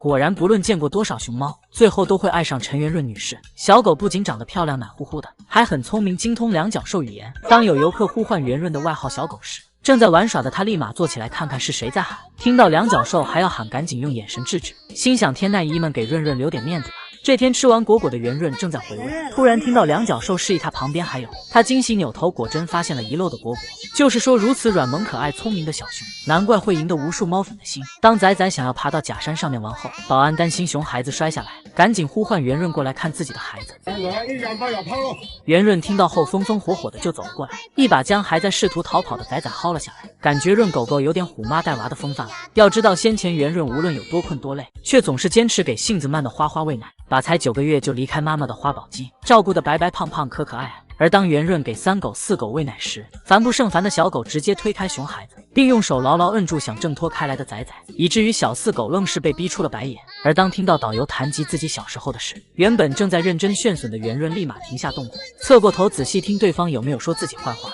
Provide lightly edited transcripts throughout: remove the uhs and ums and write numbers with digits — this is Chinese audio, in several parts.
果然，不论见过多少熊猫，最后都会爱上陈圆润女士。小狗不仅长得漂亮、奶乎乎的，还很聪明，精通两脚兽语言。当有游客呼唤圆润的外号小狗时，正在玩耍的他立马坐起来看看是谁在喊。听到两脚兽还要喊，赶紧用眼神制止，心想天籁姨们给润润留点面子吧。这天吃完果果的圆润正在回味，突然听到两脚兽示意他旁边还有，他惊喜扭头，果真发现了遗漏的果果。就是说，如此软萌可爱聪明的小熊，难怪会赢得无数猫粉的心。当仔仔想要爬到假山上面玩后，保安担心熊孩子摔下来，赶紧呼唤圆润过来看自己的孩子。圆润听到后风风火火的就走了过来，一把将还在试图逃跑的仔仔薅了下来，感觉润狗狗有点虎妈带娃的风范了。要知道先前圆润无论有多困多累，却总是坚持给性子慢的花花喂奶，把才9个月就离开妈妈的花宝鸡照顾得白白胖胖可可爱爱。而当圆润给3狗4狗喂奶时，烦不胜烦的小狗直接推开熊孩子，并用手牢牢摁住想挣脱开来的仔仔，以至于小4狗愣是被逼出了白眼。而当听到导游谈及自己小时候的事，原本正在认真炫损的圆润立马停下动作，侧过头仔细听对方有没有说自己坏话。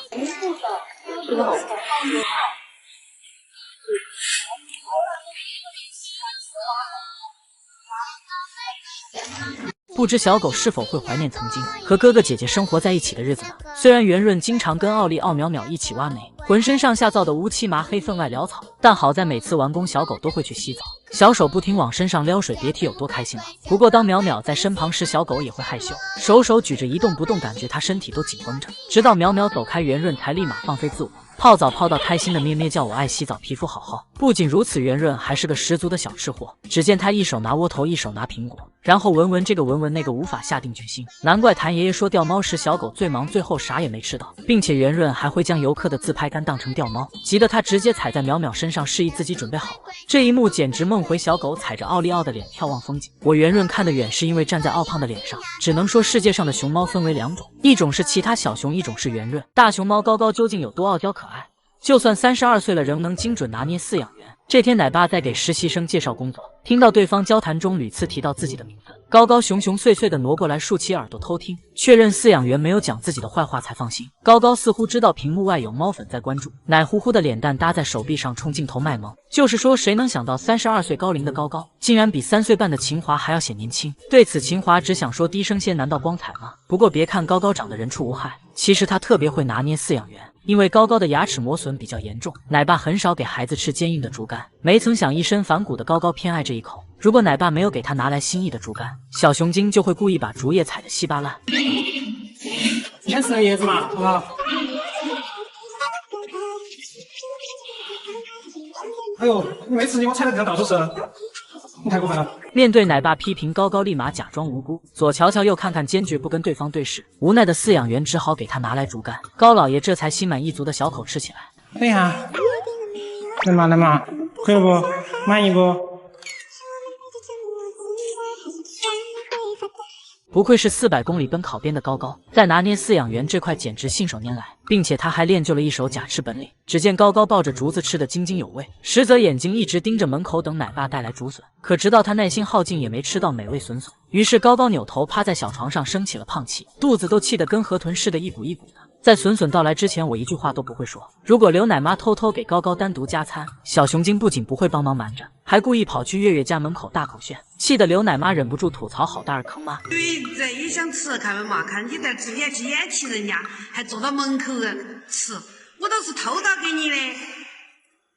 不知小狗是否会怀念曾经和哥哥姐姐生活在一起的日子呢？虽然圆润经常跟奥利奥、淼淼一起挖煤，浑身上下造的乌漆麻黑，分外潦草，但好在每次完工，小狗都会去洗澡，小手不停往身上撩水，别提有多开心了。不过当淼淼在身旁时，小狗也会害羞，手举着一动不动，感觉它身体都紧绷着。直到淼淼走开，圆润才立马放飞自我。泡澡泡到开心的咩咩叫，我爱洗澡，皮肤好好。不仅如此，圆润还是个十足的小吃货。只见他一手拿窝头，一手拿苹果，然后闻闻这个闻闻那个，无法下定决心。难怪谭爷爷说钓猫时小狗最忙，最后啥也没吃到，并且圆润还会将游客的自拍杆当成钓猫，急得他直接踩在淼淼身上，示意自己准备好了。这一幕简直梦回小狗踩着奥利奥的脸眺望风景。我圆润看得远，是因为站在奥胖的脸上。只能说世界上的熊猫分为2种，一种是其他小熊，一种是圆润。大熊猫高高究竟有多傲娇可爱？就算32岁了，仍能精准拿捏饲养员。这天，奶爸在给实习生介绍工作，听到对方交谈中屡次提到自己的名字，高高熊熊碎碎的挪过来，竖起耳朵偷听，确认饲养员没有讲自己的坏话才放心。高高似乎知道屏幕外有猫粉在关注，奶乎乎的脸蛋搭在手臂上，冲镜头卖萌。就是说，谁能想到32岁高龄的高高，竟然比3岁半的秦华还要显年轻？对此，秦华只想说低声些，难道光彩吗？不过别看高高长得人畜无害，其实他特别会拿捏饲养员。因为高高的牙齿磨损比较严重，奶爸很少给孩子吃坚硬的竹竿，没曾想一身反骨的高高偏爱这一口。如果奶爸没有给他拿来心意的竹竿，小熊精就会故意把竹叶踩得稀巴烂。先吃叶子嘛，好不好？哎呦，你没吃你我踩得这样到处是，你太过分了。面对奶爸批评，高高立马假装无辜，左瞧瞧右看看，坚决不跟对方对视。无奈的饲养员只好给他拿来竹竿，高老爷这才心满意足的小口吃起来。等一下，来嘛，可以不？满意不？不愧是400公里奔考编的高高，在拿捏饲养员这块简直信手拈来，并且他还练就了一手假吃本领。只见高高抱着竹子吃得津津有味，实则眼睛一直盯着门口等奶爸带来竹笋。可直到他耐心耗尽也没吃到美味笋笋，于是高高扭头趴在小床上生起了胖气，肚子都气得跟河豚似的，一鼓一鼓的。在笋笋到来之前，我一句话都不会说。如果刘奶妈偷偷给高高单独加餐，小熊精不仅不会帮忙瞒着，还故意跑去月月家门口大口炫，气得刘奶妈忍不住吐槽：好大儿坑妈！对，这也想吃，看嘛，看你在吃眼气人家，还坐到门口吃，我都是偷到给你的。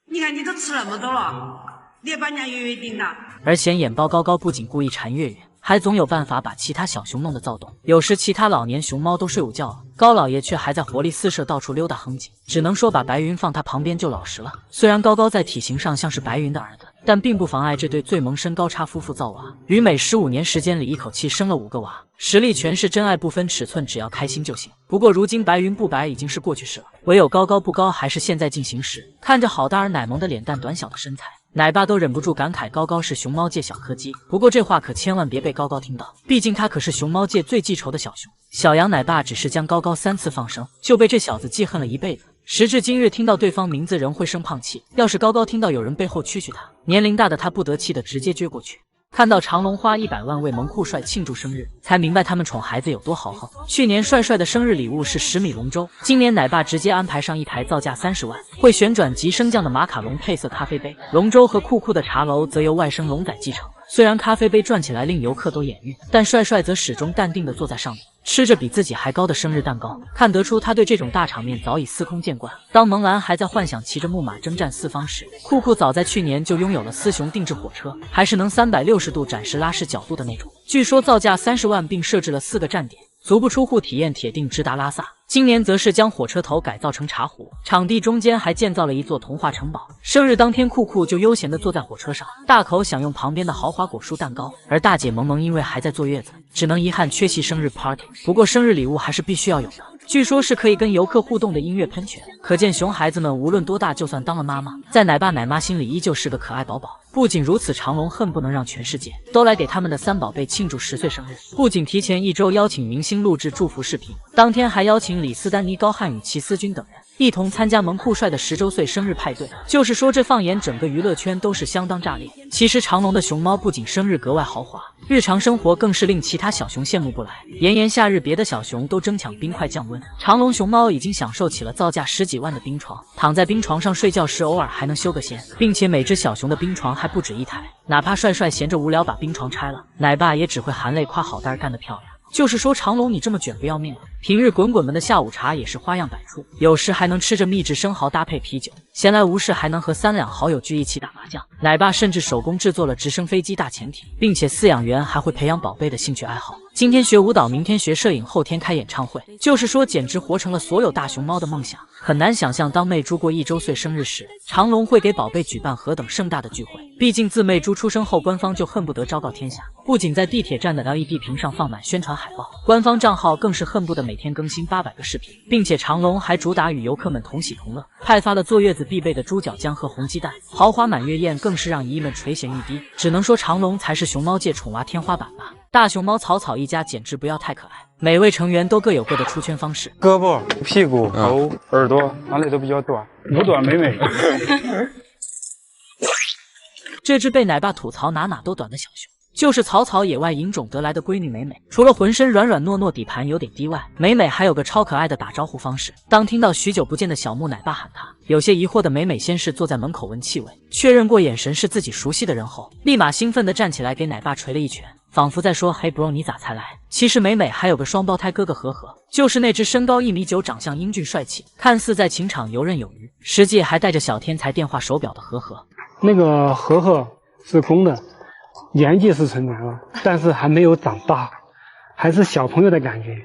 你看你都吃那么多了，你也把人家月月顶了。而显眼包高高不仅故意馋月月，还总有办法把其他小熊弄得躁动。有时其他老年熊猫都睡午觉了，高老爷却还在活力四射到处溜达哼唧，只能说把白云放他旁边就老实了。虽然高高在体型上像是白云的儿子，但并不妨碍这对最萌身高差夫妇造娃。于美15年时间里一口气生了5个娃，实力全是真爱不分尺寸，只要开心就行。不过如今白云不白已经是过去式了，唯有高高不高还是现在进行时。看着好大儿奶萌的脸蛋，短小的身材，奶爸都忍不住感慨高高是熊猫界小柯基。不过这话可千万别被高高听到，毕竟他可是熊猫界最记仇的小熊。小杨奶爸只是将高高3次放生，就被这小子记恨了一辈子。时至今日，听到对方名字仍会生胖气。要是高高听到有人背后蛐他，年龄大的他不得气的直接撅过去。看到长隆花100万为萌酷帅庆祝生日，才明白他们宠孩子有多豪横。去年帅帅的生日礼物是10米龙舟，今年奶爸直接安排上一台造价30万、会旋转及升降的马卡龙配色咖啡杯。龙舟和酷酷的茶楼则由外甥龙仔继承。虽然咖啡杯转起来令游客都眼晕，但帅帅则始终淡定地坐在上面，吃着比自己还高的生日蛋糕。看得出他对这种大场面早已司空见惯。当萌兰还在幻想骑着木马征战四方时，酷酷早在去年就拥有了思雄定制火车，还是能360度展示拉式角度的那种。据说造价30万，并设置了4个站点，足不出户体验铁定直达拉萨。今年则是将火车头改造成茶壶，场地中间还建造了一座童话城堡。生日当天，酷酷就悠闲地坐在火车上，大口享用旁边的豪华果蔬蛋糕。而大姐萌萌因为还在坐月子，只能遗憾缺席生日 party。不过生日礼物还是必须要有的，据说是可以跟游客互动的音乐喷泉。可见熊孩子们无论多大，就算当了妈妈，在奶爸奶妈心里依旧是个可爱宝宝。不仅如此，长隆恨不能让全世界都来给他们的3宝贝庆祝10岁生日。不仅提前1周邀请明星录制祝福视频，当天还邀请李斯丹妮、高瀚宇、齐思钧等人一同参加萌酷帅的10周岁生日派对。就是说，这放眼整个娱乐圈都是相当炸裂。其实长隆的熊猫不仅生日格外豪华，日常生活更是令其他小熊羡慕不来。炎炎夏日，别的小熊都争抢冰块降温，长隆熊猫已经享受起了造价10几万的冰床，躺在冰床上睡觉时偶尔还能修个仙，并且每只小熊的冰床还不止1台。哪怕帅帅闲着无聊把冰床拆了，奶爸也只会含泪夸好蛋干得漂亮。就是说，长隆你这么卷不要命了。平日滚滚们的下午茶也是花样百出，有时还能吃着秘制生蚝搭配啤酒，闲来无事还能和3两好友聚一起打麻将。奶爸甚至手工制作了直升飞机、大潜艇，并且饲养员还会培养宝贝的兴趣爱好。今天学舞蹈，明天学摄影，后天开演唱会，就是说简直活成了所有大熊猫的梦想。很难想象当媚猪过1周岁生日时，长隆会给宝贝举办何等盛大的聚会。毕竟自媚猪出生后，官方就恨不得昭告天下，不仅在地铁站的 LED 屏上放满宣传海报，官方账号更是恨不得每天更新800个视频，并且长隆还主打与游客们同喜同乐，派发了坐月子必备的猪脚姜和红鸡蛋，豪华满月宴更是让姨姨们垂涎欲滴。只能说长隆才是熊猫界宠娃天花板吧。大熊猫草草一家简直不要太可爱，每位成员都各有各的出圈方式，胳膊、屁股、头、耳朵哪里都比较短，五短美美。这只被奶爸吐槽哪哪都短的小熊，就是草草野外引种得来的闺女美美。除了浑身软软糯糯、底盘有点低外，美美还有个超可爱的打招呼方式。当听到许久不见的小木奶爸喊她，有些疑惑的美美先是坐在门口闻气味，确认过眼神是自己熟悉的人后，立马兴奋地站起来给奶爸捶了一拳，仿佛在说嘿 bro 你咋才来。其实美美还有个双胞胎哥哥和和，就是那只身高1米9、长相英俊帅气，看似在情场游刃有余，实际还带着小天才电话手表的和和。那个和和是公的，年纪是成年了，但是还没有长大，还是小朋友的感觉。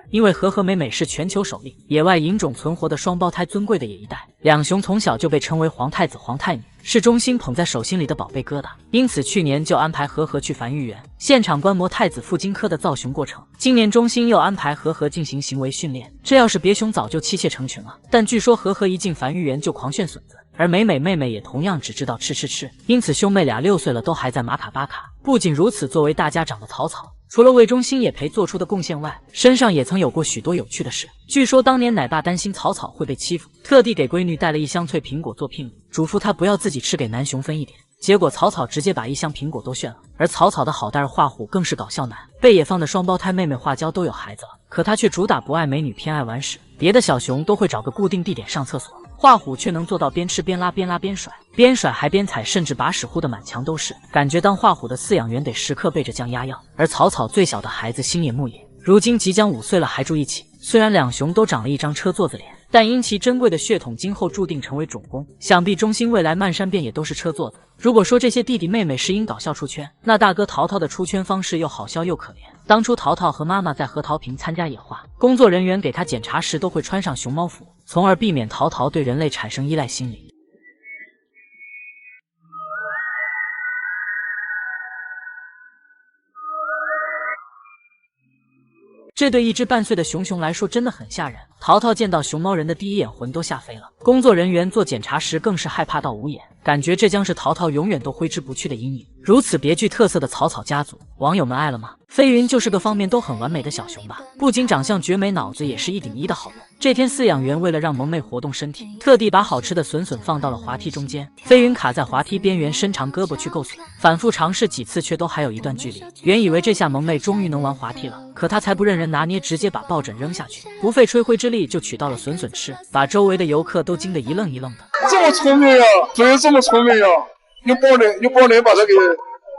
因为和和美美是全球首例野外引种存活的双胞胎，尊贵的也一代，两熊从小就被称为皇太子皇太女，是中心捧在手心里的宝贝疙瘩。因此去年就安排和和去繁育园现场观摩太子父金科的造熊过程，今年中心又安排和和进行行为训练。这要是别熊早就妻妾成群了，但据说和和一进繁育园就狂炫笋子，而美美妹妹也同样只知道吃，因此兄妹俩6岁了都还在马卡巴卡。不仅如此，作为大家长的草草，除了为中心野培做出的贡献外，身上也曾有过许多有趣的事。据说当年奶爸担心草草会被欺负，特地给闺女带了1箱脆苹果做聘礼，嘱咐她不要自己吃，给男熊分一点。结果草草直接把1箱苹果都炫了。而草草的好蛋儿画虎更是搞笑男，被野放的双胞胎妹妹化娇都有孩子了，可他却主打不爱美女偏爱玩屎。别的小熊都会找个固定地点上厕所，画虎却能做到边吃边拉，边拉边甩，边甩还边踩，甚至把屎糊的满墙都是。感觉当画虎的饲养员得时刻备着降压药。而草草最小的孩子星野木野，如今即将5岁了，还住一起。虽然两熊都长了一张车座子脸，但因其珍贵的血统，今后注定成为种公，想必中心未来漫山遍野都是车座子。如果说这些弟弟妹妹是因搞笑出圈，那大哥淘淘的出圈方式又好笑又可怜。当初淘淘和妈妈在核桃坪参加野化，工作人员给他检查时都会穿上熊猫服，从而避免淘淘对人类产生依赖心理。这对1只半岁的熊熊来说真的很吓人。淘淘见到熊猫人的第一眼魂都吓飞了，工作人员做检查时更是害怕到无言，感觉这将是淘淘永远都挥之不去的阴影。如此别具特色的草草家族，网友们爱了吗？飞云就是个方面都很完美的小熊吧，不仅长相绝美，脑子也是1顶1的好用。这天饲养员为了让萌妹活动身体，特地把好吃的笋笋放到了滑梯中间，飞云卡在滑梯边缘伸长胳膊去够笋，反复尝试几次却都还有一段距离。原以为这下萌妹终于能玩滑梯了，可她才不认人拿捏，直接把抱枕扔下去，不费吹灰之力就取到了笋笋吃，把周围的游客都惊得一愣一愣的。这么聪明呀，谁这么聪明呀？用抱枕把它给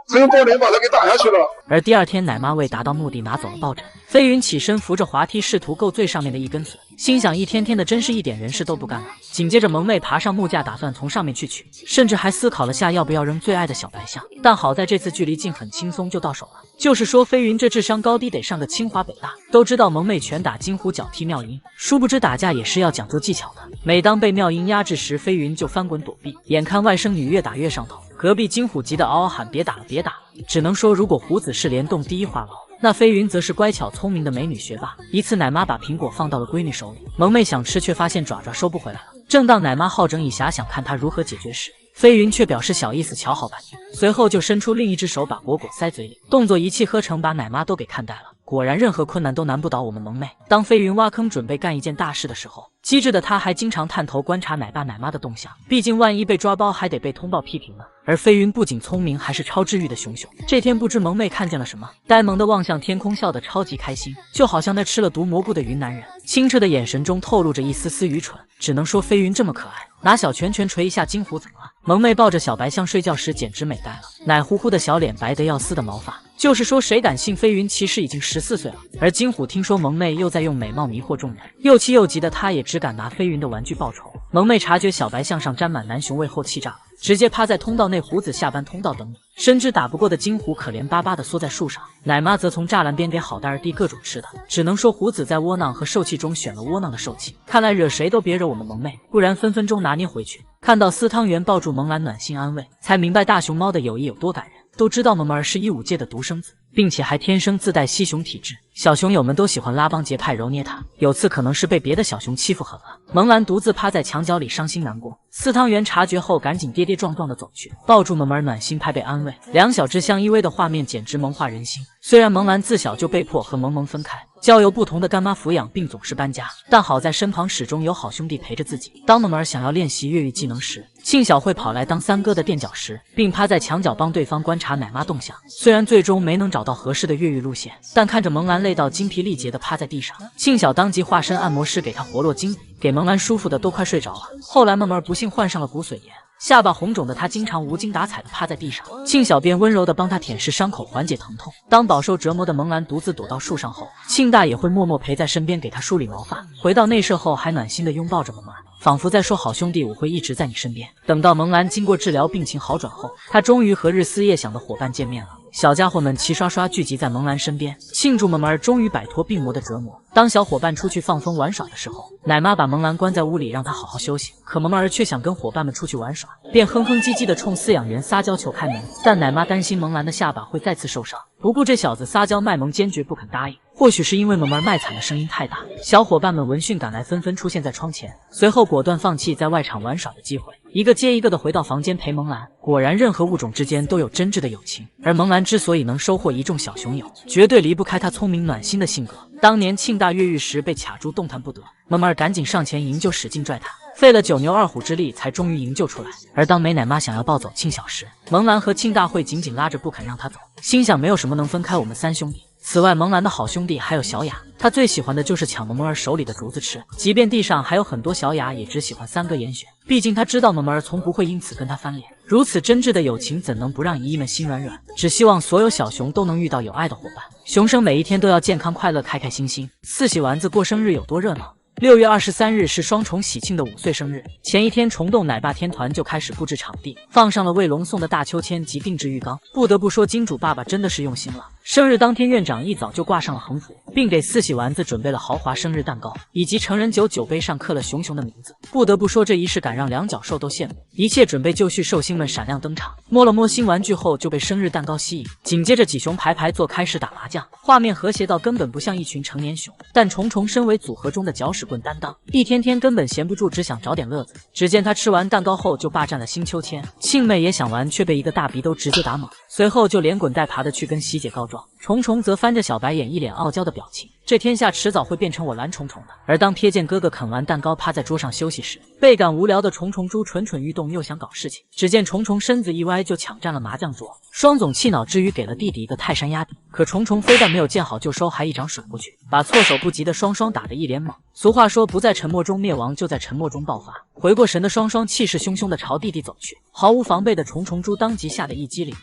这个宝莲把他给打下去了。而第二天，奶妈为达到目的拿走了抱枕。飞云起身扶着滑梯，试图够最上面的一根笋，心想一天天的真是一点人事都不干了。紧接着，萌妹爬上木架，打算从上面去取，甚至还思考了下要不要扔最爱的小白象。但好在这次距离近，很轻松就到手了。就是说，飞云这智商高低得上个清华北大。都知道萌妹拳打金虎，脚踢妙音，殊不知打架也是要讲究技巧的。每当被妙音压制时，飞云就翻滚躲避，眼看外甥女越打越上头，隔壁金虎急得嗷嗷喊：“别打了，别打了！”只能说，如果胡子是联动第一话痨，那飞云则是乖巧聪明的美女学霸。一次，奶妈把苹果放到了闺女手里，萌妹想吃，却发现爪爪收不回来了。正当奶妈好整以暇，想看她如何解决时，飞云却表示小意思，瞧好半天，随后就伸出另一只手把果果塞嘴里，动作一气呵成，把奶妈都给看呆了。果然，任何困难都难不倒我们萌妹。当飞云挖坑准备干一件大事的时候，机智的他还经常探头观察奶爸奶妈的动向，毕竟万一被抓包，还得被通报批评呢。而飞云不仅聪明，还是超治愈的熊熊。这天不知萌妹看见了什么，呆萌的望向天空，笑得超级开心，就好像那吃了毒蘑菇的云南人。清澈的眼神中透露着一丝丝愚蠢，只能说飞云这么可爱，拿小拳拳捶一下金虎怎么了？萌妹抱着小白象睡觉时简直美呆了，奶乎乎的小脸，白得要丝的毛发，就是说谁敢信飞云其实已经14岁了。而金虎听说萌妹又在用美貌迷惑众人，又气又急的他也只敢拿飞云的玩具报仇。萌妹察觉小白象上沾满男雄味后气炸了，直接趴在通道内，胡子下班通道等你。深知打不过的金虎可怜巴巴的缩在树上，奶妈则从栅栏边给好大儿递各种吃的。只能说胡子在窝囊和受气中选了窝囊的受气，看来惹谁都别惹我们萌妹，不然分分钟拿捏回去。看到司汤圆抱住萌兰暖心安慰，才明白大熊猫的友谊有多感人。都知道萌儿是15届的独生子，并且还天生自带吸熊体质，小熊友们都喜欢拉帮结派揉捏他。有次可能是被别的小熊欺负狠了，萌兰独自趴在墙角里伤心难过。司汤圆察觉后，赶紧跌跌撞撞的走去，抱住萌儿暖心拍背安慰，两小只相依偎的画面简直萌化人心。虽然萌兰自小就被迫和萌萌分开，交由不同的干妈抚养，并总是搬家，但好在身旁始终有好兄弟陪着自己。当萌儿想要练习越狱技能时，庆小会跑来当三哥的垫脚石，并趴在墙角帮对方观察奶妈动向。虽然最终没能找到合适的越狱路线，但看着萌兰累到精疲力竭的趴在地上，庆小当即化身按摩师给她活络筋骨，给萌兰舒服的都快睡着了。后来萌儿不幸患上了骨髓炎，下巴红肿的他经常无精打采的趴在地上，庆小便温柔的帮他舔舐伤口，缓解疼痛。当饱受折磨的萌兰独自躲到树上后，庆大也会默默陪在身边给他梳理毛发。回到内舍后，还暖心的拥抱着萌儿，仿佛在说好兄弟，我会一直在你身边。等到萌兰经过治疗，病情好转后，他终于和日思夜想的伙伴见面了。小家伙们齐刷刷聚集在萌兰身边，庆祝萌儿终于摆脱病魔的折磨。当小伙伴出去放风玩耍的时候，奶妈把萌兰关在屋里，让她好好休息。可萌儿却想跟伙伴们出去玩耍，便哼哼唧唧的冲饲养员撒娇求开门。但奶妈担心萌兰的下巴会再次受伤，不顾这小子撒娇卖萌，坚决不肯答应。或许是因为萌儿卖惨的声音太大，小伙伴们闻讯赶来，纷纷出现在窗前，随后果断放弃在外场玩耍的机会，一个接一个的回到房间陪萌兰。果然，任何物种之间都有真挚的友情，而萌兰之所以能收获一众小熊友，绝对离不开她聪明暖心的性格。当年庆大越狱时被卡住动弹不得，萌儿赶紧上前营救，使劲拽他，费了9牛2虎之力才终于营救出来。而当美奶妈想要抱走庆小时，萌兰和庆大会紧紧拉着不肯让他走，心想没有什么能分开我们三兄弟。此外，萌兰的好兄弟还有小雅，他最喜欢的就是抢萌儿手里的竹子吃，即便地上还有很多小雅，也只喜欢3个严选。毕竟他知道萌儿从不会因此跟他翻脸，如此真挚的友情怎能不让姨姨们心软软？只希望所有小熊都能遇到有爱的伙伴，熊生每一天都要健康快乐，开开心心。四喜丸子过生日有多热闹？6月23日是双重喜庆的5岁生日，前一天虫洞奶爸天团就开始布置场地，放上了为龙送的大秋千及定制浴缸。不得不说，金主爸爸真的是用心了。生日当天，院长一早就挂上了横幅，并给四喜丸子准备了豪华生日蛋糕以及成人酒，酒杯上刻了熊熊的名字。不得不说，这仪式感让两脚兽都羡慕。一切准备就绪，寿星们闪亮登场，摸了摸新玩具后就被生日蛋糕吸引，紧接着几熊排排坐开始打麻将，画面和谐到根本不像一群成年熊。但虫虫身为组合中的搅屎棍担当，一天天根本闲不住，只想找点乐子。只见他吃完蛋糕后就霸占了新秋千，庆妹也想玩，却被一个大鼻兜直接打懵，随后就连滚带爬的去跟喜姐告状。虫虫则翻着小白眼，一脸傲娇的表情，这天下迟早会变成我蓝虫虫的。而当瞥见哥哥啃完蛋糕趴在桌上休息时，倍感无聊的虫虫猪蠢蠢欲动，又想搞事情。只见虫虫身子一歪就抢占了麻将桌，双总气恼之余给了弟弟一个泰山压底，可虫虫非但没有见好就收，还一掌甩过去，把措手不及的双双打得一脸懵。俗话说，不在沉默中灭亡，就在沉默中爆发。回过神的双双气势汹汹地朝弟弟走去，毫无防备的虫虫猪当即吓得一激灵。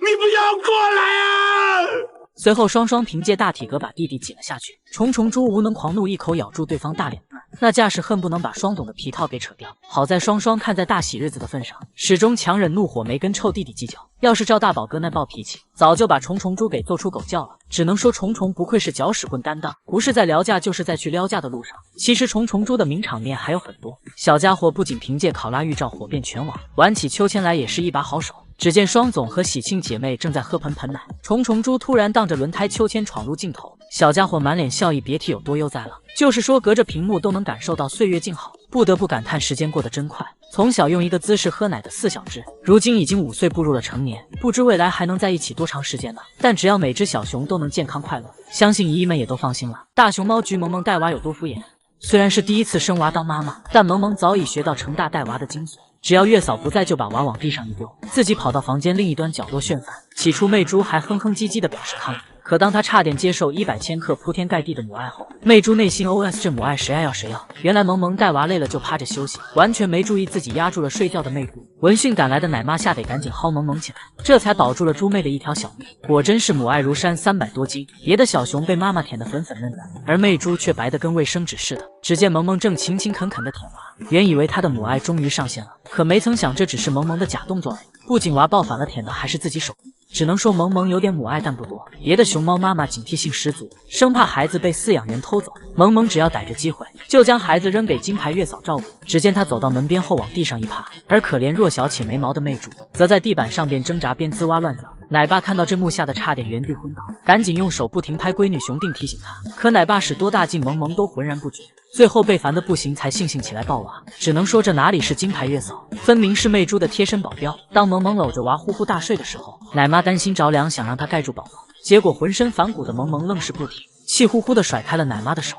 你不要过来啊！随后双双凭借大体格把弟弟挤了下去，虫虫猪无能狂怒，一口咬住对方大脸蛋，那架势恨不能把双董的皮套给扯掉。好在双双看在大喜日子的份上，始终强忍怒火，没跟臭弟弟计较。要是照大宝哥那暴脾气，早就把虫虫猪给揍出狗叫了。只能说虫虫不愧是搅屎棍担当，不是在聊架，就是在去撩架的路上。其实虫虫猪的名场面还有很多，小家伙不仅凭借考拉预兆火遍全网，玩起秋千来也是一把好手。只见双总和喜庆姐妹正在喝盆盆奶，虫虫猪突然荡着轮胎秋千闯入镜头，小家伙满脸笑意，别提有多悠哉了。就是说隔着屏幕都能感受到岁月静好，不得不感叹时间过得真快。从小用一个姿势喝奶的4小只，如今已经5岁步入了成年，不知未来还能在一起多长时间呢？但只要每只小熊都能健康快乐，相信姨姨们也都放心了。大熊猫菊萌萌带娃有多敷衍？虽然是第一次生娃当妈妈，但萌萌早已学到成大带娃的精髓。只要月嫂不在，就把娃往地上一丢，自己跑到房间另一端角落炫饭。起初媚珠还哼哼唧唧地表示抗议，可当她差点接受100千克铺天盖地的母爱后，媚珠内心 OS： 这母爱谁爱要谁要。原来萌萌带娃累了就趴着休息，完全没注意自己压住了睡觉的媚珠。闻讯赶来的奶妈吓得赶紧薅萌萌起来，这才保住了猪妹的一条小命。果真是母爱如山，300多斤。别的小熊被妈妈舔得粉粉嫩嫩，而媚珠却白得跟卫生纸似的。只见萌萌正勤勤恳恳地舔娃，原以为她的母爱终于上线了，可没曾想这只是萌萌的假动作而已。不仅娃抱反了，舔的还是自己手。只能说萌萌有点母爱，但不多。别的熊猫妈妈警惕性十足，生怕孩子被饲养员偷走。萌萌只要逮着机会，就将孩子扔给金牌月嫂照顾。只见她走到门边后往地上一趴，而可怜弱小且没毛的媚珠则在地板上边挣扎边滋哇乱叫。奶爸看到这幕吓得差点原地昏倒，赶紧用手不停拍闺女熊腚提醒她，可奶爸使多大劲，萌萌都浑然不觉。最后被烦得不行，才悻悻起来抱娃。只能说这哪里是金牌月嫂，分明是媚珠的贴身保镖。当萌萌搂着娃呼呼大睡的时候，奶妈担心着凉，想让她盖住宝宝，结果浑身反骨的萌萌愣是不停，气呼呼地甩开了奶妈的手。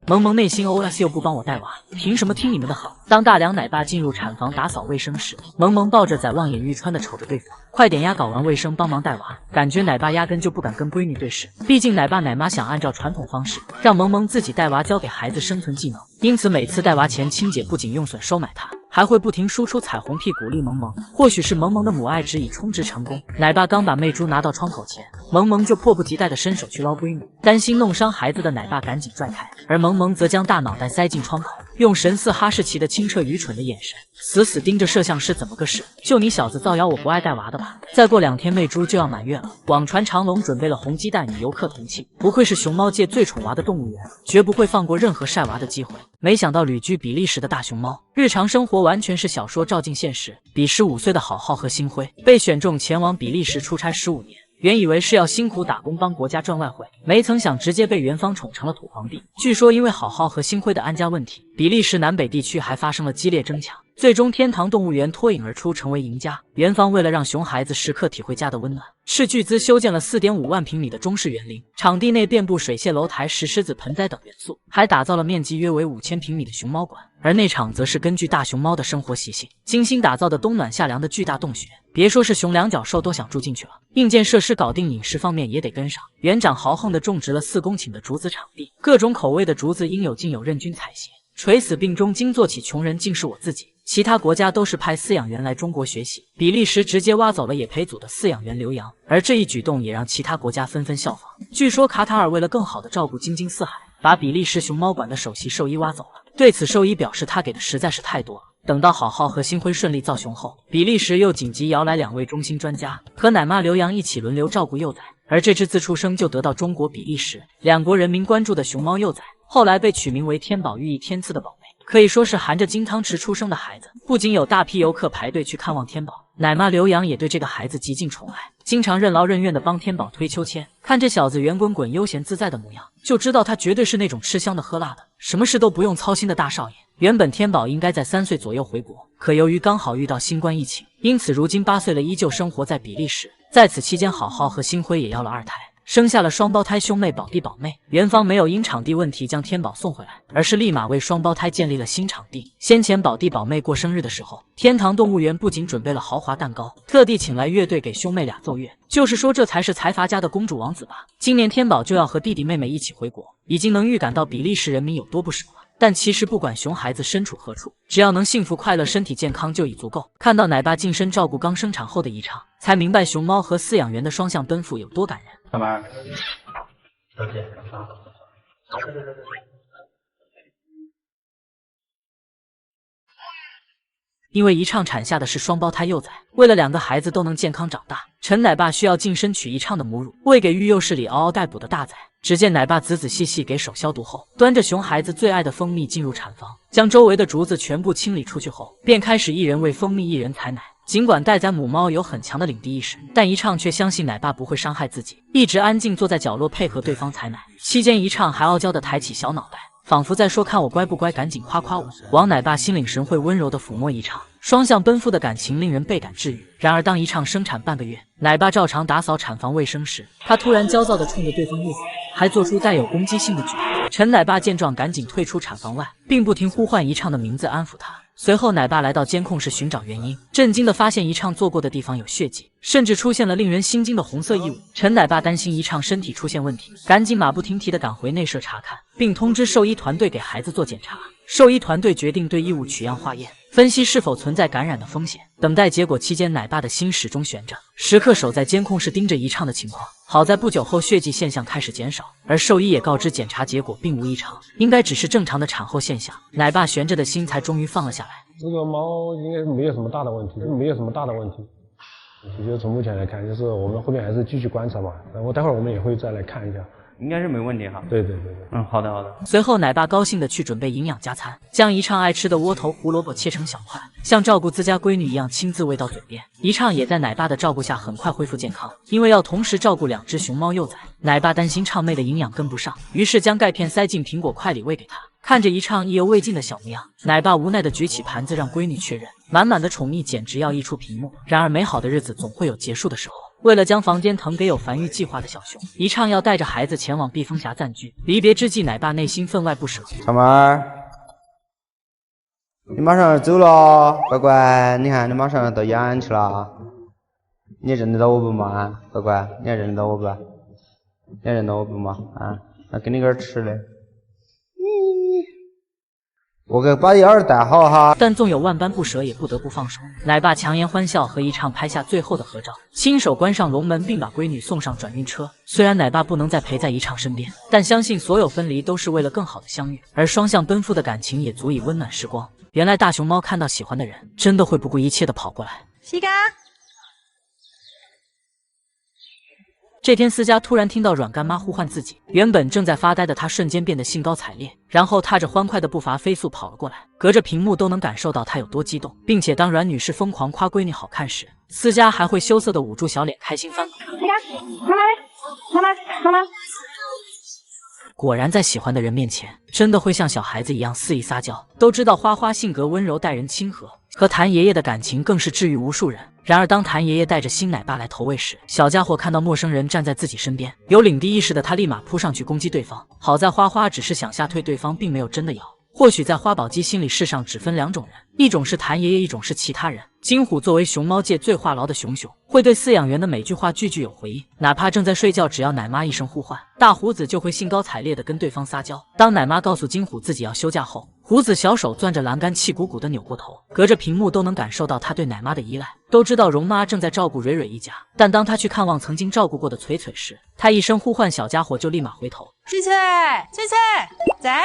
萌萌内心 OS： 又不帮我带娃，凭什么听你们的好？当大梁奶爸进入产房打扫卫生时，萌萌抱着仔望眼欲穿的瞅着对方，快点呀，搞完卫生帮忙带娃。感觉奶爸压根就不敢跟闺女对视，毕竟奶爸奶妈想按照传统方式让萌萌自己带娃，教给孩子生存技能。因此每次带娃前，亲姐不仅用损收买她，还会不停输出彩虹屁鼓励萌萌。或许是萌萌的母爱值已充值成功，奶爸刚把媚珠拿到窗口前，萌萌就迫不及待地伸手去捞闺女。担心弄伤孩子的奶爸赶紧拽开，而萌萌则将大脑袋塞进窗口，用神似哈士奇的清澈愚蠢的眼神死死盯着摄像师。怎么个事？就你小子造谣我不爱带娃的吧？再过2天媚珠就要满月了，网传长隆准备了红鸡蛋与游客同庆，不愧是熊猫界最宠娃的动物园，绝不会放过任何晒娃的机会。没想到旅居比利时的大熊猫，日常生活完全是小说照进现实。比15岁的好好和星辉被选中前往比利时出差15年，原以为是要辛苦打工帮国家赚外汇，没曾想直接被元芳宠成了土皇帝。据说因为好好和星辉的安家问题，比利时南北地区还发生了激烈争抢，最终天堂动物园脱颖而出成为赢家。元芳为了让熊孩子时刻体会家的温暖，斥巨资修建了4.5万平米的中式园林，场地内遍布水榭楼台、石狮子、盆栽等元素，还打造了面积约为5000平米的熊猫馆。而内场则是根据大熊猫的生活习性精心打造的冬暖夏凉的巨大洞穴，别说是熊两脚兽都想住进去了。硬件设施搞定，饮食方面也得跟上。园长豪横地种植了4公顷的竹子场地，各种口味的竹子应有尽有，任君采撷。垂死病中惊坐起，穷人竟是我自己。其他国家都是派饲养员来中国学习，比利时直接挖走了野培组的饲养员留洋，而这一举动也让其他国家纷纷效仿。据说卡塔尔为了更好地照顾京津四海，把比利时熊猫馆的首席兽医挖走了。对此，兽医表示他给的实在是太多了。等到好好和星辉顺利造熊后，比利时又紧急摇来2位中心专家，和奶妈刘洋一起轮流照顾幼崽。而这只自出生就得到中国比利时2国人民关注的熊猫幼崽，后来被取名为天宝，寓意天赐的宝贝，可以说是含着金汤匙出生的孩子。不仅有大批游客排队去看望天宝，奶妈刘洋也对这个孩子极尽宠爱，经常任劳任怨地帮天宝推秋千。看这小子圆滚滚悠闲自在的模样，就知道他绝对是那种吃香的喝辣的，什么事都不用操心的大少爷。原本天宝应该在3岁左右回国，可由于刚好遇到新冠疫情，因此如今8岁了，依旧生活在比利时。在此期间，好好和星辉也要了2胎，生下了双胞胎兄妹宝弟宝妹。元芳没有因场地问题将天宝送回来，而是立马为双胞胎建立了新场地。先前宝弟宝妹过生日的时候，天堂动物园不仅准备了豪华蛋糕，特地请来乐队给兄妹俩奏乐，就是说这才是财阀家的公主王子吧。今年天宝就要和弟弟妹妹一起回国，已经能预感到比利时人民有多不舍了。但其实不管熊孩子身处何处，只要能幸福快乐、身体健康就已足够。看到奶爸近身照顾刚生产后的宜畅，才明白熊猫和饲养员的双向奔赴有多感人。干嘛？因为宜畅产下的是双胞胎幼崽，为了2个孩子都能健康长大，陈奶爸需要近身取宜畅的母乳，喂给育幼室里嗷嗷待哺的大崽。只见奶爸仔仔细细给手消毒后，端着熊孩子最爱的蜂蜜进入产房，将周围的竹子全部清理出去后，便开始一人喂蜂蜜，一人采奶。尽管待崽母猫有很强的领地意识，但宜畅却相信奶爸不会伤害自己，一直安静坐在角落配合对方采奶。期间，宜畅还傲娇地抬起小脑袋，仿佛在说看我乖不乖，赶紧夸夸我。王奶爸心领神会，温柔地抚摸宜畅，双向奔赴的感情令人倍感治愈。然而，当宜畅生产半个月，奶爸照常打扫产房卫生时，他突然焦躁地冲着对方怒吼，还做出带有攻击性的举动。陈奶爸见状，赶紧退出产房外，并不停呼唤宜畅的名字安抚他。随后，奶爸来到监控室寻找原因，震惊地发现宜畅坐过的地方有血迹，甚至出现了令人心惊的红色异物。陈奶爸担心宜畅身体出现问题，赶紧马不停蹄地赶回内舍查看，并通知兽医团队给孩子做检查。兽医团队决定对异物取样化验，分析是否存在感染的风险。等待结果期间，奶爸的心始终悬着，时刻守在监控室盯着宜畅的情况。好在不久后血迹现象开始减少，而兽医也告知检查结果并无异常，应该只是正常的产后现象。奶爸悬着的心才终于放了下来。这个猫应该没有什么大的问题，就从目前来看，就是我们后面还是继续观察吧。然后待会儿我们也会再来看一下。应该是没问题哈。对。好的。随后，奶爸高兴地去准备营养加餐，将宜畅爱吃的窝头胡萝卜切成小块，像照顾自家闺女一样亲自喂到嘴边。宜畅也在奶爸的照顾下很快恢复健康，因为要同时照顾2只熊猫幼崽，奶爸担心畅妹的营养跟不上，于是将钙片塞进苹果块里喂给她。看着宜畅意犹未尽的小模样，奶爸无奈地举起盘子让闺女确认，满满的宠溺简直要溢出屏幕。然而美好的日子总会有结束的时候。为了将房间腾给有繁育计划的小熊，宜畅要带着孩子前往避风峡暂居。离别之际，奶爸内心分外不舍。小妹儿，你马上要走了，乖乖，你看你马上要到演去了，你认得到我不嘛？乖乖，你还认得到我不？你还认得我不嘛？啊，那给你点吃的。我给把眼儿戴好哈。但纵有万般不舍，也不得不放手。奶爸强颜欢笑，和宜畅拍下最后的合照，亲手关上笼门，并把闺女送上转运车。虽然奶爸不能再陪在宜畅身边，但相信所有分离都是为了更好的相遇，而双向奔赴的感情也足以温暖时光。原来大熊猫看到喜欢的人，真的会不顾一切的跑过来。西嘎。这天，思佳突然听到阮干妈呼唤自己，原本正在发呆的她瞬间变得兴高采烈，然后踏着欢快的步伐飞速跑了过来，隔着屏幕都能感受到她有多激动，并且当阮女士疯狂夸闺女好看时，思佳还会羞涩的捂住小脸，开心翻滚。妈妈。果然，在喜欢的人面前，真的会像小孩子一样肆意撒娇。都知道花花性格温柔，待人亲和，和谭爷爷的感情更是治愈无数人。然而，当谭爷爷带着新奶爸来投喂时，小家伙看到陌生人站在自己身边，有领地意识的他立马扑上去攻击对方。好在花花只是想吓退对方，并没有真的咬。或许在花宝鸡心理世上只分2种人，一种是谭爷爷，一种是其他人。金虎作为熊猫界最话痨的熊熊，会对饲养员的每句话句句有回应，哪怕正在睡觉，只要奶妈一声呼唤，大胡子就会兴高采烈地跟对方撒娇。当奶妈告诉金虎自己要休假后，胡子小手攥着栏杆，气鼓鼓地扭过头，隔着屏幕都能感受到他对奶妈的依赖。都知道容妈正在照顾蕊蕊一家，但当他去看望曾经照顾过的翠翠时，他一声呼唤，小家伙就立马回头。翠翠，在。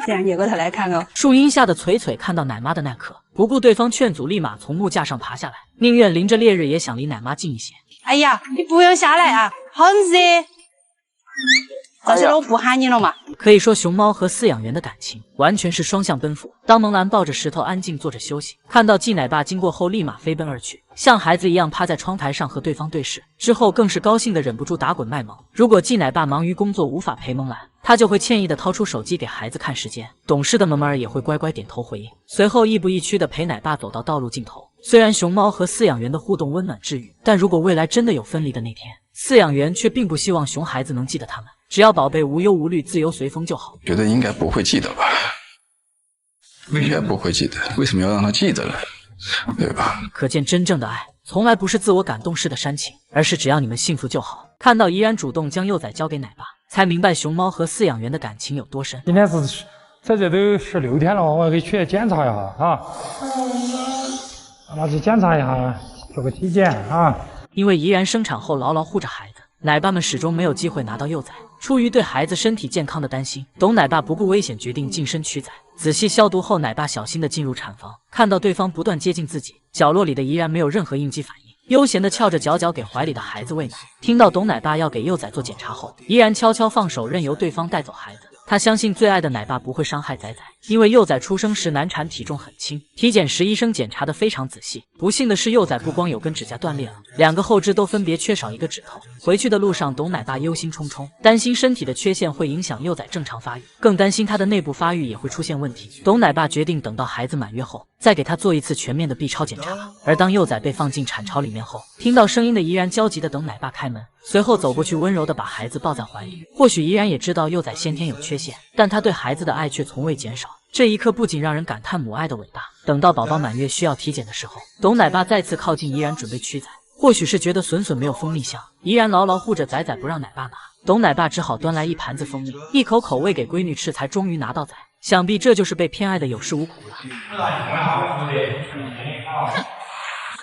这样扭过头来看哦。树荫下的翠翠看到奶妈的那刻，不顾对方劝阻，立马从木架上爬下来，宁愿淋着烈日也想离奶妈近一些。哎呀，你不用下来啊，好热。早知道我不喊你了嘛。可以说，熊猫和饲养员的感情完全是双向奔赴。当萌兰抱着石头安静坐着休息，看到季奶爸经过后，立马飞奔而去，像孩子一样趴在窗台上和对方对视。之后更是高兴的忍不住打滚卖萌。如果季奶爸忙于工作无法陪萌兰，他就会歉意的掏出手机给孩子看时间。懂事的萌儿也会乖乖点头回应，随后亦步亦趋的陪奶爸走到道路尽头。虽然熊猫和饲养员的互动温暖治愈，但如果未来真的有分离的那天，饲养员却并不希望熊孩子能记得他们。只要宝贝无忧无虑、自由随风就好。觉得应该不会记得吧？应该不会记得，为什么要让他记得呢？对吧？可见真正的爱，从来不是自我感动式的煽情，而是只要你们幸福就好。看到怡然主动将幼崽交给奶爸，才明白熊猫和饲养员的感情有多深。今天是在这都16天了，我可以去检查一下啊，拿去检查一下，做个体检啊。因为怡然生产后牢牢护着孩子，奶爸们始终没有机会拿到幼崽。出于对孩子身体健康的担心，董奶爸不顾危险决定近身取崽。仔细消毒后，奶爸小心地进入产房，看到对方不断接近自己，角落里的怡然没有任何应激反应。悠闲地翘着脚脚给怀里的孩子喂奶。听到董奶爸要给幼崽做检查后，怡然悄悄放手，任由对方带走孩子。他相信最爱的奶爸不会伤害崽崽，因为幼崽出生时难产，体重很轻。体检时医生检查得非常仔细，不幸的是幼崽不光有根指甲断裂了，2个后肢都分别缺少1个指头。回去的路上，董奶爸忧心忡忡，担心身体的缺陷会影响幼崽正常发育，更担心他的内部发育也会出现问题。董奶爸决定等到孩子满月后，再给他做一次全面的 B 超检查。而当幼崽被放进产巢里面后，听到声音的怡然焦急地等奶爸开门，随后走过去温柔地把孩子抱在怀里。或许怡然也知道幼崽先天有缺陷，但他对孩子的爱却从未减少。这一刻不仅让人感叹母爱的伟大。等到宝宝满月需要体检的时候，董奶爸再次靠近怡然准备取崽。或许是觉得笋笋没有蜂蜜香，怡然牢牢护着崽崽不让奶爸拿，董奶爸只好端来一盘子蜂蜜，一口口喂给闺女吃，才终于拿到崽。想必这就是被偏爱的有恃无恐了。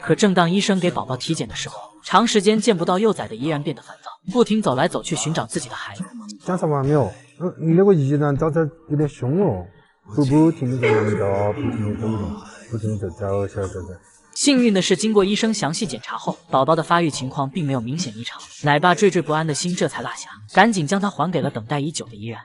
可正当医生给宝宝体检的时候，长时间见不到幼崽的怡然变得烦躁，不停走来走去寻找自己的孩子。检查完没有？你那个怡然找这有点凶哦，不停地在忙着，不停地走动，不停地找小崽崽。幸运的是，经过医生详细检查后，宝宝的发育情况并没有明显异常。奶爸惴惴不安的心这才落下，赶紧将他还给了等待已久的怡然。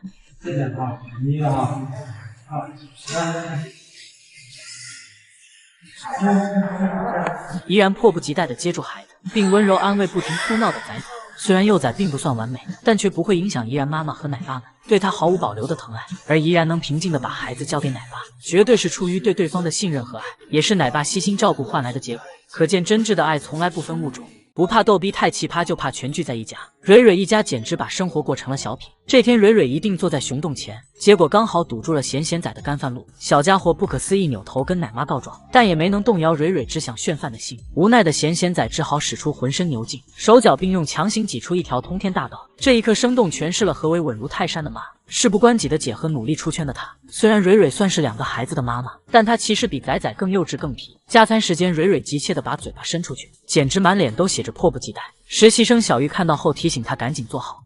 怡然迫不及待地接住孩子，并温柔安慰不停哭闹的崽崽。虽然幼崽并不算完美，但却不会影响怡然妈妈和奶爸们对她毫无保留的疼爱。而怡然能平静地把孩子交给奶爸，绝对是出于对对方的信任和爱，也是奶爸悉心照顾换来的结果。可见真挚的爱从来不分物种。不怕逗逼太奇葩，就怕全聚在一家。蕊蕊一家简直把生活过成了小品。这天，蕊蕊一定坐在熊洞前，结果刚好堵住了咸咸仔的干饭路。小家伙不可思议扭头跟奶妈告状，但也没能动摇蕊蕊只想炫饭的心。无奈的咸咸仔只好使出浑身牛劲，手脚并用，强行挤出一条通天大道。这一刻，生动诠释了何为稳如泰山的妈。事不关己的姐和努力出圈的她，虽然蕊蕊算是2个孩子的妈妈，但她其实比崽崽更幼稚更皮。加餐时间，蕊蕊急切地把嘴巴伸出去，简直满脸都写着迫不及待。实习生小玉看到后提醒她赶紧坐好。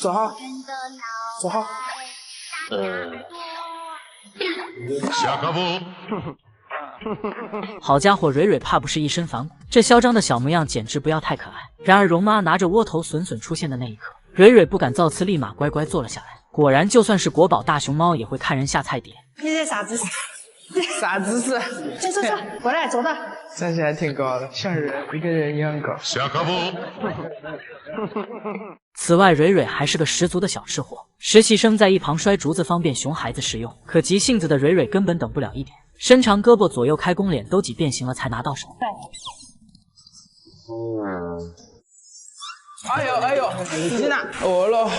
坐好，坐好。下个步。好家伙，蕊蕊怕不是一身反骨，这嚣张的小模样简直不要太可爱。然而容妈拿着窝头笋笋出现的那一刻，蕊蕊不敢造次，立马乖乖坐了下来。果然，就算是国宝大熊猫也会看人下菜碟。你这啥姿势？啥姿势？坐，过来坐到。站起来挺高的，像人一个人一样高。下个步。此外，蕊蕊还是个十足的小吃货。实习生在一旁摔竹子，方便熊孩子食用。可急性子的蕊蕊根本等不了一点，伸长胳膊左右开弓，脸都挤变形了才拿到手。哎呦，使劲啊！饿了。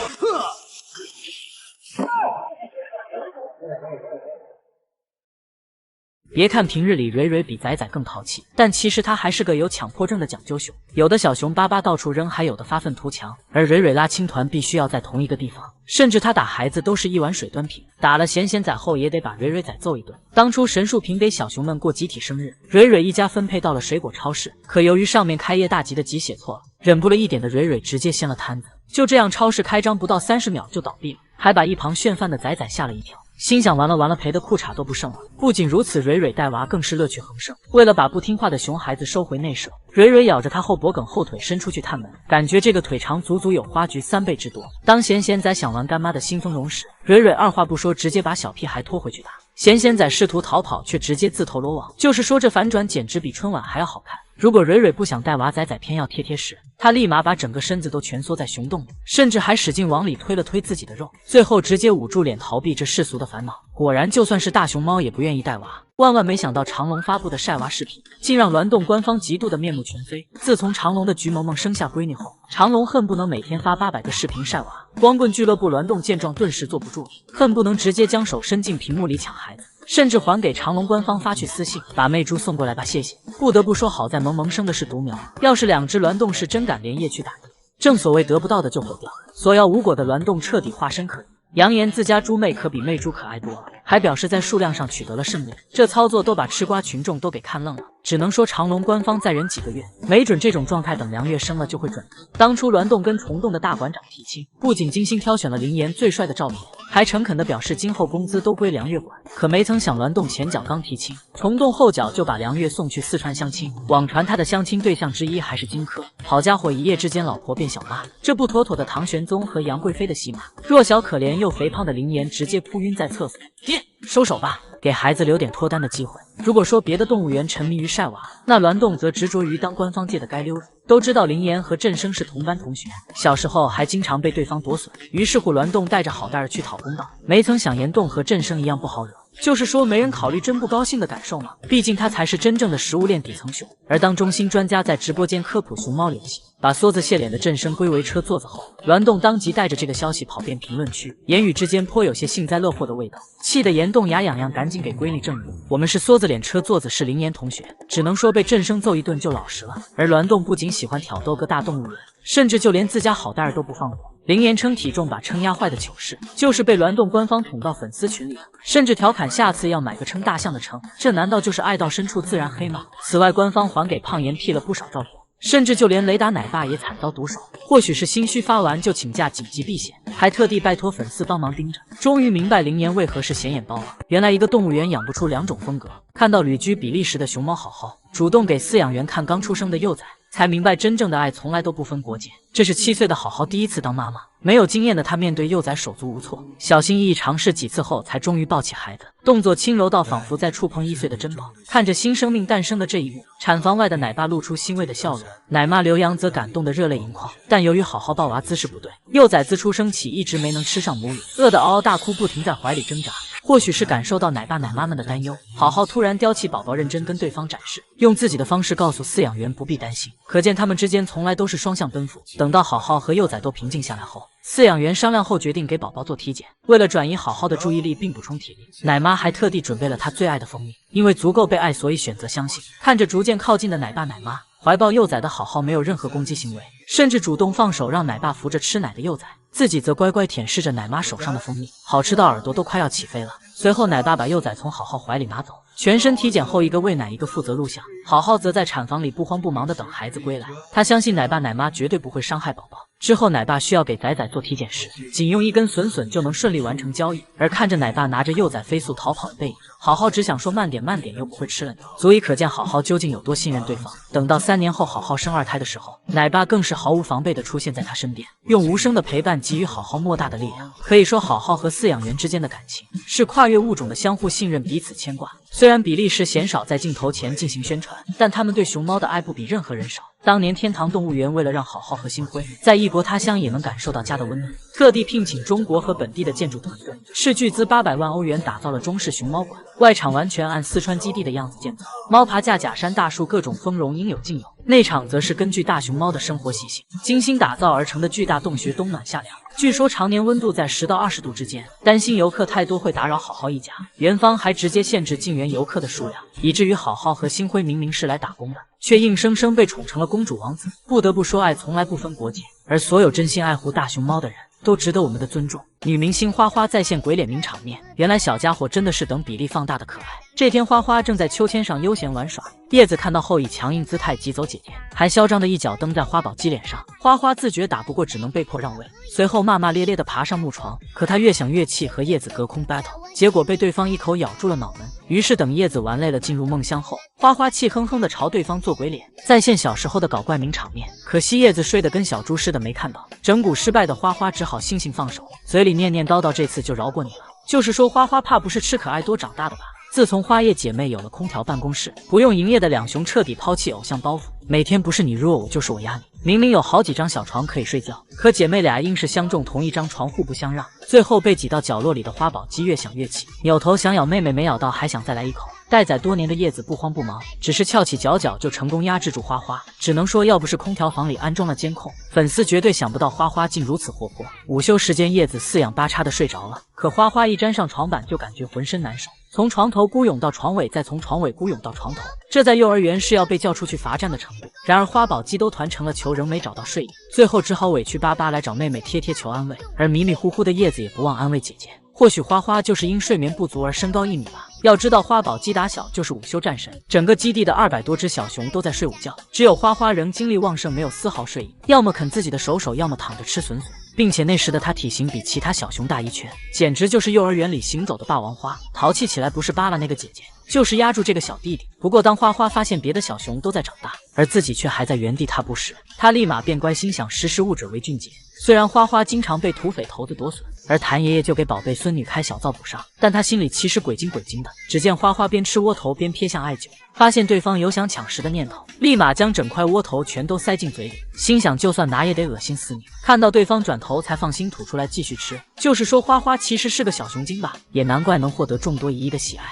别看平日里蕊蕊比崽崽更淘气，但其实她还是个有强迫症的讲究熊。有的小熊巴巴到处扔，还有的发愤图强。而蕊蕊拉青团必须要在同一个地方，甚至她打孩子都是一碗水端平。打了咸咸仔后也得把蕊蕊仔揍一顿。当初神树坪给小熊们过集体生日，蕊蕊一家分配到了水果超市，可由于上面开业大吉的吉写错了，忍不了一点的蕊蕊直接掀了摊子。就这样，超市开张不到30秒就倒闭了，还把一旁炫饭的崽崽吓了一跳。心想完了，赔的裤衩都不剩了。不仅如此，蕊蕊带娃更是乐趣横生。为了把不听话的熊孩子收回内舍，蕊蕊咬着他后脖梗后腿伸出去探门，感觉这个腿长足足有花菊3倍之多。当咸咸仔想玩干妈的新丰荣时，蕊蕊二话不说，直接把小屁孩拖回去打。咸咸仔试图逃跑，却直接自投罗网。就是说，这反转简直比春晚还要好看。如果蕊蕊不想带娃，崽崽偏要贴时，她立马把整个身子都蜷缩在熊洞里，甚至还使劲往里推了推自己的肉，最后直接捂住脸逃避这世俗的烦恼。果然，就算是大熊猫也不愿意带娃。万万没想到，长隆发布的晒娃视频竟让鸾动官方极度的面目全非。自从长隆的菊萌萌生下闺女后，长隆恨不能每天发800个视频晒娃。光棍俱乐部鸾动见状顿时坐不住了，恨不能直接将手伸进屏幕里抢孩子，甚至还给长隆官方发去私信，把媚猪送过来吧，谢谢。不得不说，好在萌萌生的是独苗，要是2只鸾动是真敢连夜去打。正所谓得不到的就毁掉，索要无果的栾动彻底化身可疑，扬言自家猪妹可比媚猪可爱多了，还表示在数量上取得了胜利。这操作都把吃瓜群众都给看愣了，只能说长隆官方再忍几个月，没准这种状态等梁月生了就会转正。当初栾动跟虫洞的大馆长提亲，不仅精心挑选了林岩最帅的照片，还诚恳地表示今后工资都归梁月管。可没曾想栾动前脚刚提亲，虫洞后脚就把梁月送去四川相亲，网传他的相亲对象之一还是荆轲。好家伙，一夜之间老婆变小妈，这不妥妥的唐玄宗和杨贵妃的戏码。弱小可怜又肥胖的林岩直接扑晕在厕所。爹，收手吧，给孩子留点脱单的机会。如果说别的动物园沉迷于晒娃，那栾动则执着于当官方界的街溜子。都知道林岩和振生是同班同学，小时候还经常被对方夺笋，于是乎栾动带着好蛋儿去讨公道。没曾想岩洞和振生一样不好惹，就是说没人考虑真不高兴的感受嘛，毕竟他才是真正的食物链底层熊。而当中心专家在直播间科普熊猫游戏，把梭子卸脸的振生归为车座子后，栾动当即带着这个消息跑遍评论区，言语之间颇有些幸灾乐祸的味道，气得岩洞牙痒痒，赶紧给闺女证明我们是梭子脸车座子是林岩同学，只能说被振生揍一顿就老实了。而栾动不仅喜欢挑逗各大动物园，甚至就连自家好蛋儿都不放过。林岩称体重把称压坏的糗事，就是被栾动官方捅到粉丝群里了，甚至调侃下次要买个称大象的称，这难道就是爱到深处自然黑吗？此外，官方还给胖岩 P 了不少照片，甚至就连雷达奶爸也惨遭毒手，或许是心虚发完就请假紧急避险，还特地拜托粉丝帮忙盯着。终于明白林岩为何是显眼包了，原来一个动物园养不出两种风格。看到旅居比利时的熊猫好好主动给饲养员看刚出生的幼崽，才明白真正的爱从来都不分国界。这是7岁的好好第一次当妈妈，没有经验的她面对幼崽手足无措，小心翼翼尝试几次后才终于抱起孩子，动作轻柔到仿佛在触碰1岁的珍宝。看着新生命诞生的这一幕，产房外的奶爸露出欣慰的笑容，奶妈刘洋则感动得热泪盈眶。但由于好好抱娃姿势不对，幼崽自出生起一直没能吃上母乳，饿得嗷嗷大哭，不停在怀里挣扎。或许是感受到奶爸奶妈们的担忧，好好突然叼起宝宝，认真跟对方展示，用自己的方式告诉饲养员不必担心。可见他们之间从来都是双向奔赴。等到好好和幼崽都平静下来后，饲养员商量后决定给宝宝做体检。为了转移好好的注意力并补充体力，奶妈还特地准备了她最爱的蜂蜜。因为足够被爱，所以选择相信。看着逐渐靠近的奶爸奶妈，怀抱幼崽的好好没有任何攻击行为，甚至主动放手让奶爸扶着吃奶的幼崽，自己则乖乖舔舐着奶妈手上的蜂蜜，好吃到耳朵都快要起飞了。随后奶爸把幼崽从好好怀里拿走，全身体检后，一个喂奶一个负责录像，好好则在产房里不慌不忙地等孩子归来。他相信奶爸奶妈绝对不会伤害宝宝。之后奶爸需要给仔仔做体检时，仅用一根笋笋就能顺利完成交易。而看着奶爸拿着幼崽飞速逃跑的背影，好好只想说慢点慢点，又不会吃了你，足以可见好好究竟有多信任对方。等到3年后好好生2胎的时候，奶爸更是毫无防备地出现在他身边，用无声的陪伴给予好好莫大的力量。可以说好好和饲养员之间的感情是跨越物种的相互信任，彼此牵挂。虽然比利时鲜少在镜头前进行宣传，但他们对熊猫的爱不比任何人少。当年天堂动物园为了让好好和星辉在异国他乡也能感受到家的温暖，特地聘请中国和本地的建筑团队，斥巨资800万欧元打造了中式熊猫馆。外场完全按四川基地的样子建造，猫爬架、假山、大树，各种丰容应有尽有。内场则是根据大熊猫的生活习性精心打造而成的巨大洞穴，冬暖夏凉。据说常年温度在10到20度之间，担心游客太多会打扰好好一家，园方还直接限制进园游客的数量，以至于好好和星辉明明是来打工的，却硬生生被宠成了公主王子。不得不说，爱从来不分国界，而所有真心爱护大熊猫的人都值得我们的尊重。女明星花花再现鬼脸名场面，原来小家伙真的是等比例放大的可爱。这天花花正在秋千上悠闲玩耍，叶子看到后以强硬姿态挤走姐姐，还嚣张的一脚蹬在花宝鸡脸上。花花自觉打不过，只能被迫让位，随后骂骂咧咧地爬上木床。可他越想越气，和叶子隔空 battle， 结果被对方一口咬住了脑门。于是等叶子玩累了进入梦乡后，花花气哼哼地朝对方做鬼脸，再现小时候的搞怪名场面。可惜叶子睡得跟小猪似的没看到，整蛊失败的花花只好悻悻放手，嘴里念念叨叨，这次就饶过你了。就是说花花怕不是吃可爱多长大的吧。自从花叶姐妹有了空调办公室，不用营业的两熊彻底抛弃偶像包袱，每天不是你弱我就是我压你。明明有好几张小床可以睡觉，可姐妹俩硬是相中同一张床，互不相让。最后被挤到角落里的花宝鸡越想越气，扭头想咬妹妹，没咬到还想再来一口。待宰多年的叶子不慌不忙，只是翘起脚脚就成功压制住花花。只能说要不是空调房里安装了监控，粉丝绝对想不到花花竟如此活泼。午休时间，叶子四仰八叉的睡着了，可花花一沾上床板就感觉浑身难受，从床头孤涌到床尾，再从床尾孤涌到床头，这在幼儿园是要被叫出去罚站的程度。然而花宝鸡都团成了球，仍没找到睡意，最后只好委屈巴巴来找妹妹贴贴求安慰。而迷迷糊糊的叶子也不忘安慰姐姐。或许花花就是因睡眠不足而身高1米吧。要知道花宝鸡打小就是午休战神，整个基地的200多只小熊都在睡午觉，只有花花仍精力旺盛，没有丝毫睡意，要么啃自己的手，要么躺着吃笋笋。并且那时的他体型比其他小熊大1圈，简直就是幼儿园里行走的霸王花。淘气起来不是扒拉那个姐姐，就是压住这个小弟弟。不过当花花发现别的小熊都在长大，而自己却还在原地踏步时，他立马变乖，心想识时务者为俊杰。虽然花花经常被土匪头子夺笋，而谭爷爷就给宝贝孙女开小灶补上，但他心里其实鬼精鬼精的。只见花花边吃窝头边瞥向艾灸，发现对方有想抢食的念头，立马将整块窝头全都塞进嘴里，心想就算拿也得恶心死你。看到对方转头才放心吐出来继续吃，就是说花花其实是个小熊精吧，也难怪能获得众多姨姨的喜爱。